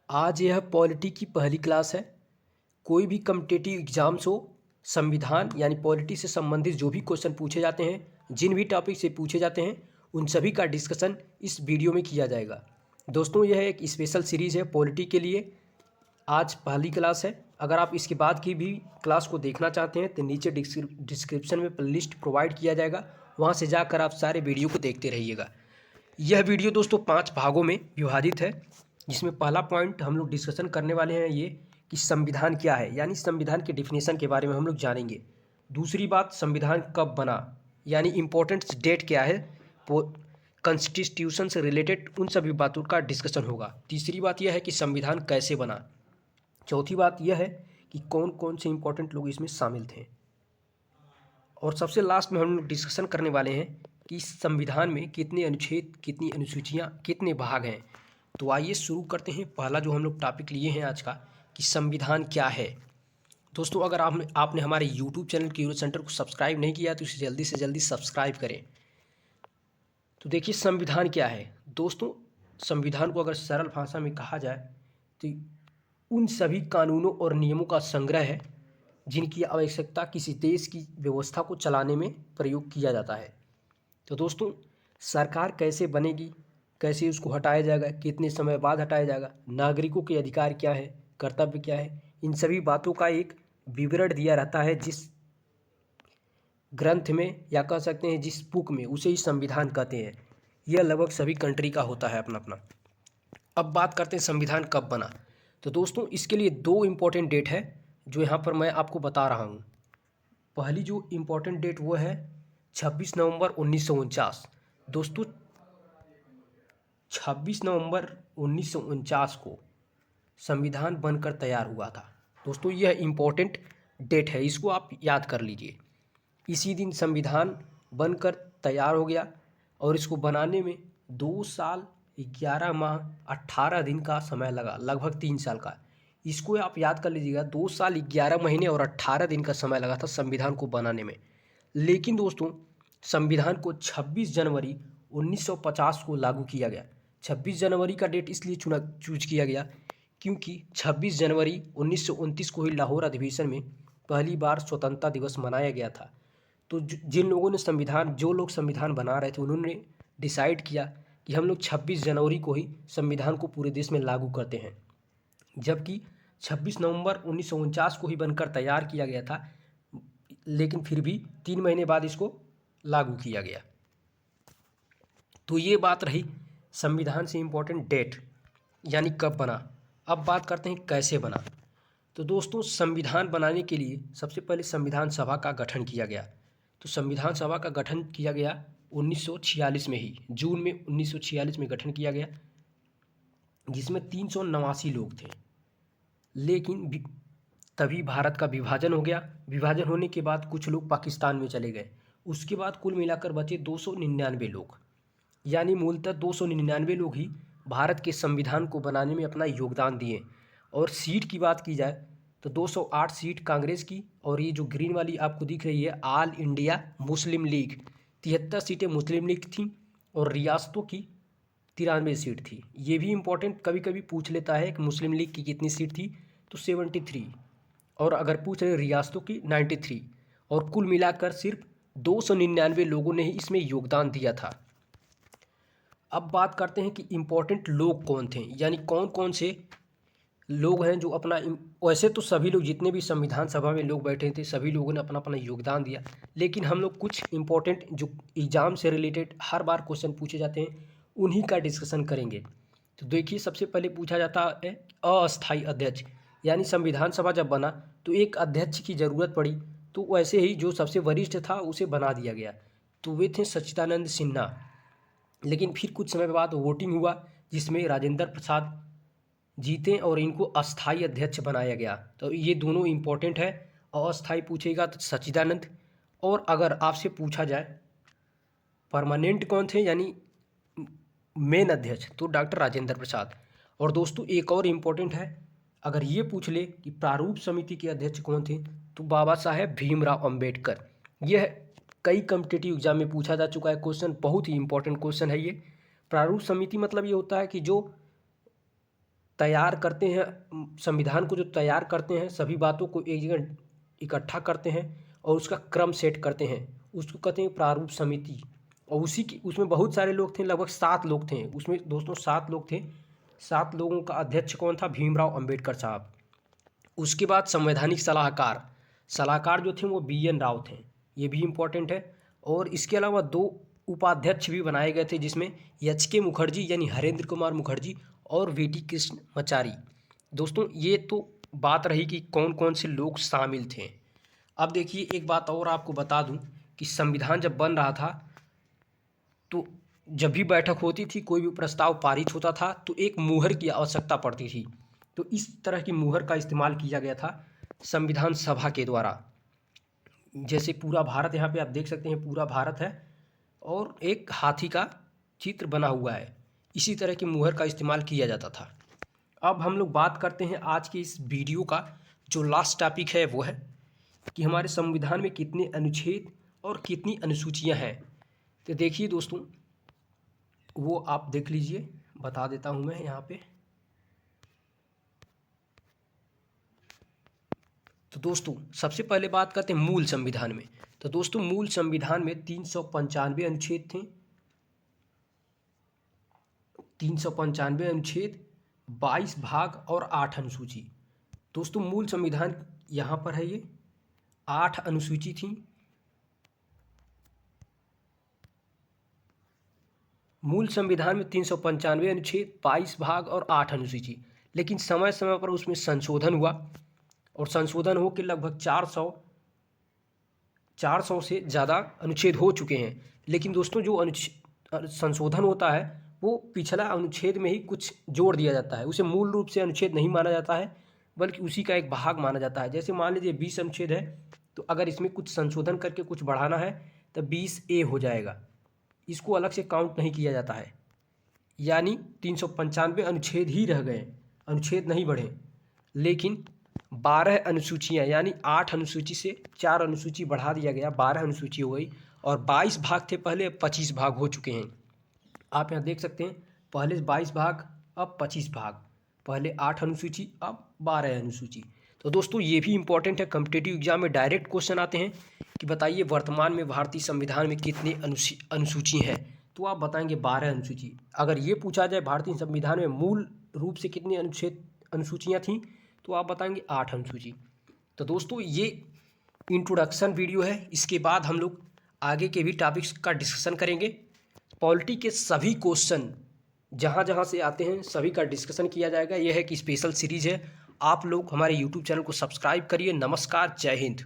आज यह पॉलिटी की पहली क्लास है। कोई भी कम्पिटिटिव एग्जाम्स हो, संविधान यानी पॉलिटी से संबंधित जो भी क्वेश्चन पूछे जाते हैं, जिन भी टॉपिक से पूछे जाते हैं, उन सभी का डिस्कशन इस वीडियो में किया जाएगा। दोस्तों, यह एक स्पेशल सीरीज़ है पॉलिटी के लिए। आज पहली क्लास है। अगर आप इसके बाद की भी क्लास को देखना चाहते हैं तो नीचे डिस्क्रिप्शन में प्लेलिस्ट प्रोवाइड किया जाएगा, वहाँ से जाकर आप सारे वीडियो को देखते रहिएगा। यह वीडियो दोस्तों 5 भागों में विभाजित है, जिसमें पहला पॉइंट हम लोग डिस्कशन करने वाले हैं ये कि संविधान क्या है, यानी संविधान के डिफिनेशन के बारे में हम लोग जानेंगे। दूसरी बात, संविधान कब बना, यानी इम्पोर्टेंट डेट क्या है, कॉन्स्टिट्यूशन से रिलेटेड उन सभी बातों का डिस्कशन होगा। तीसरी बात यह है कि संविधान कैसे बना। चौथी बात यह है कि कौन कौन से इम्पोर्टेंट लोग इसमें शामिल थे। और सबसे लास्ट में हम लोग डिस्कशन करने वाले हैं कि संविधान में कितने अनुच्छेद, कितनी अनुसूचियाँ, कितने भाग हैं। तो आइए शुरू करते हैं। पहला जो हम लोग टॉपिक लिए हैं आज का कि संविधान क्या है। दोस्तों, अगर आपने हमारे यूट्यूब चैनल क्यूरो सेंटर को सब्सक्राइब नहीं किया तो इसे जल्दी से जल्दी सब्सक्राइब करें। तो देखिए, संविधान क्या है। दोस्तों, संविधान को अगर सरल भाषा में कहा जाए तो उन सभी कानूनों और नियमों का संग्रह है जिनकी आवश्यकता किसी देश की व्यवस्था को चलाने में प्रयोग किया जाता है। तो दोस्तों, सरकार कैसे बनेगी, कैसे उसको हटाया जाएगा, कितने समय बाद हटाया जाएगा, नागरिकों के अधिकार क्या है, कर्तव्य क्या है, इन सभी बातों का एक विवरण दिया रहता है जिस ग्रंथ में, या कह सकते हैं जिस बुक में, उसे ही संविधान कहते हैं। यह लगभग सभी कंट्री का होता है अपना अपना। अब बात करते हैं संविधान कब बना। तो दोस्तों, इसके लिए 2 इम्पोर्टेंट डेट है जो यहाँ पर मैं आपको बता रहा हूँ। पहली जो इम्पोर्टेंट डेट वो है 26 नवंबर 1949। दोस्तों, 26 नवंबर 1949 को संविधान बनकर तैयार हुआ था। दोस्तों, यह इम्पोर्टेंट डेट है, इसको आप याद कर लीजिए। इसी दिन संविधान बनकर तैयार हो गया और इसको बनाने में 2 साल 11 माह 18 दिन का समय लगा, लगभग 3 साल का। इसको आप याद कर लीजिएगा, 2 साल 11 महीने और 18 दिन का समय लगा था संविधान को बनाने में। लेकिन दोस्तों, संविधान को 26 जनवरी 1950 को लागू किया गया। 26 जनवरी का डेट इसलिए चूज किया गया क्योंकि 26 जनवरी 1929 को ही लाहौर अधिवेशन में पहली बार स्वतंत्रता दिवस मनाया गया था। तो जिन लोगों ने जो लोग संविधान बना रहे थे, उन्होंने डिसाइड किया कि हम लोग 26 जनवरी को ही संविधान को पूरे देश में लागू करते हैं, जबकि 26 नवंबर 1949 को ही बनकर तैयार किया गया था, लेकिन फिर भी 3 महीने बाद इसको लागू किया गया। तो ये बात रही संविधान से इम्पोर्टेंट डेट, यानी कब बना। अब बात करते हैं कैसे बना। तो दोस्तों, संविधान बनाने के लिए सबसे पहले संविधान सभा का गठन किया गया। तो संविधान सभा का गठन किया गया 1946 में ही, जून में 1946 में गठन किया गया, जिसमें 389 लोग थे। लेकिन तभी भारत का विभाजन हो गया। विभाजन होने के बाद कुछ लोग पाकिस्तान में चले गए। उसके बाद कुल मिलाकर बचे 299 लोग, यानी मूलतः 299 लोग ही भारत के संविधान को बनाने में अपना योगदान दिए। और सीट की बात की जाए तो 208 सीट कांग्रेस की, और ये जो ग्रीन वाली आपको दिख रही है ऑल इंडिया मुस्लिम लीग, 73 सीटें मुस्लिम लीग थीं, और रियासतों की 93 सीट थी। ये भी इम्पोर्टेंट कभी कभी पूछ लेता है कि मुस्लिम लीग की कितनी सीट थी, तो 73, और अगर पूछ रहे रियासतों की 93, और कुल मिलाकर सिर्फ 299 लोगों ने ही इसमें योगदान दिया था। अब बात करते हैं कि इम्पोर्टेंट लोग कौन थे, यानी कौन कौन से लोग हैं जो अपना, वैसे तो सभी लोग, जितने भी संविधान सभा में लोग बैठे थे, सभी लोगों ने अपना अपना योगदान दिया, लेकिन हम लोग कुछ इम्पोर्टेंट जो एग्जाम से रिलेटेड हर बार क्वेश्चन पूछे जाते हैं उन्हीं का डिस्कशन करेंगे। तो देखिए, सबसे पहले पूछा जाता है अस्थायी अध्यक्ष, यानी संविधान सभा जब बना तो एक अध्यक्ष की ज़रूरत पड़ी, तो वैसे ही जो सबसे वरिष्ठ था उसे बना दिया गया, तो वे थे सच्चिदानंद सिन्हा। लेकिन फिर कुछ समय बाद वोटिंग हुआ जिसमें राजेंद्र प्रसाद जीते और इनको अस्थाई अध्यक्ष बनाया गया। तो ये दोनों इम्पोर्टेंट है। अस्थाई पूछेगा तो सच्चिदानंद, और अगर आपसे पूछा जाए परमानेंट कौन थे, यानी मेन अध्यक्ष, तो डॉक्टर राजेंद्र प्रसाद। और दोस्तों, एक और इम्पोर्टेंट है, अगर ये पूछ ले कि प्रारूप समिति के अध्यक्ष कौन थे, तो बाबा साहेब भीमराव अंबेडकर। यह कई कॉम्पिटिटिव एग्जाम में पूछा जा चुका है क्वेश्चन, बहुत ही इंपॉर्टेंट क्वेश्चन है ये। प्रारूप समिति मतलब ये होता है कि जो तैयार करते हैं, संविधान को जो तैयार करते हैं, सभी बातों को एक जगह इकट्ठा करते हैं और उसका क्रम सेट करते हैं, उसको कहते हैं प्रारूप समिति। और उसमें बहुत सारे लोग थे, लगभग 7 लोग थे उसमें दोस्तों, 7 लोग थे। 7 लोगों का अध्यक्ष कौन था? भीमराव अंबेडकर साहब। उसके बाद संवैधानिक सलाहकार जो थे वो BN राव थे, ये भी इम्पोर्टेंट है। और इसके अलावा 2 उपाध्यक्ष भी बनाए गए थे, जिसमें HK मुखर्जी यानी हरेंद्र कुमार मुखर्जी और VT कृष्णमाचारी। दोस्तों ये तो बात रही कि कौन कौन से लोग शामिल थे। अब देखिए एक बात और आपको बता दूं कि संविधान जब बन रहा था तो जब भी बैठक होती थी, कोई भी प्रस्ताव पारित होता था तो एक मुहर की आवश्यकता पड़ती थी। तो इस तरह की मुहर का इस्तेमाल किया गया था संविधान सभा के द्वारा। जैसे पूरा भारत, यहाँ पे आप देख सकते हैं पूरा भारत है और एक हाथी का चित्र बना हुआ है, इसी तरह की मुहर का इस्तेमाल किया जाता था। अब हम लोग बात करते हैं आज की इस वीडियो का जो लास्ट टॉपिक है, वो है कि हमारे संविधान में कितने अनुच्छेद और कितनी अनुसूचियां हैं। तो देखिए दोस्तों, वो आप देख लीजिए, बता देता हूं मैं यहाँ पे। तो दोस्तों सबसे पहले बात करते हैं मूल संविधान में। तो दोस्तों मूल संविधान में 395 अनुच्छेद थे, 395 अनुच्छेद, 22 भाग और 8 अनुसूची। दोस्तों मूल संविधान यहाँ पर है, ये 8 अनुसूची थी। मूल संविधान में 395 अनुच्छेद, 22 भाग और 8 अनुसूची। लेकिन समय समय पर उसमें संशोधन हुआ और संशोधन हो के लगभग 400 से ज़्यादा अनुच्छेद हो चुके हैं। लेकिन दोस्तों जो संशोधन होता है वो पिछला अनुच्छेद में ही कुछ जोड़ दिया जाता है, उसे मूल रूप से अनुच्छेद नहीं माना जाता है, बल्कि उसी का एक भाग माना जाता है। जैसे मान लीजिए 20 अनुच्छेद है, तो अगर इसमें कुछ संशोधन करके कुछ बढ़ाना है तो 20A हो जाएगा, इसको अलग से काउंट नहीं किया जाता है। यानी 395 अनुच्छेद ही रह गए, अनुच्छेद नहीं बढ़े। लेकिन 12 अनुसूचियाँ यानी 8 अनुसूची से 4 अनुसूची बढ़ा दिया गया, 12 अनुसूची हो गई। और 22 भाग थे पहले, 25 भाग हो चुके हैं। आप यहाँ देख सकते हैं, पहले 22 भाग, अब 25 भाग। पहले 8 अनुसूची, अब 12 अनुसूची। तो दोस्तों ये भी इम्पोर्टेंट है, कॉम्पिटिटिव एग्जाम में डायरेक्ट क्वेश्चन आते हैं कि बताइए वर्तमान में भारतीय संविधान में कितनी अनुसूची हैं, तो आप बताएंगे 12 अनुसूची। अगर ये पूछा जाए भारतीय संविधान में मूल रूप से कितनी अनुसूचियाँ थीं, तो आप बताएंगे 8 अनुसूची। तो दोस्तों ये इंट्रोडक्शन वीडियो है, इसके बाद हम लोग आगे के भी टॉपिक्स का डिस्कशन करेंगे। पॉलिटी के सभी क्वेश्चन जहाँ जहाँ से आते हैं सभी का डिस्कशन किया जाएगा। यह है कि स्पेशल सीरीज़ है। आप लोग हमारे यूट्यूब चैनल को सब्सक्राइब करिए। नमस्कार, जय हिंद।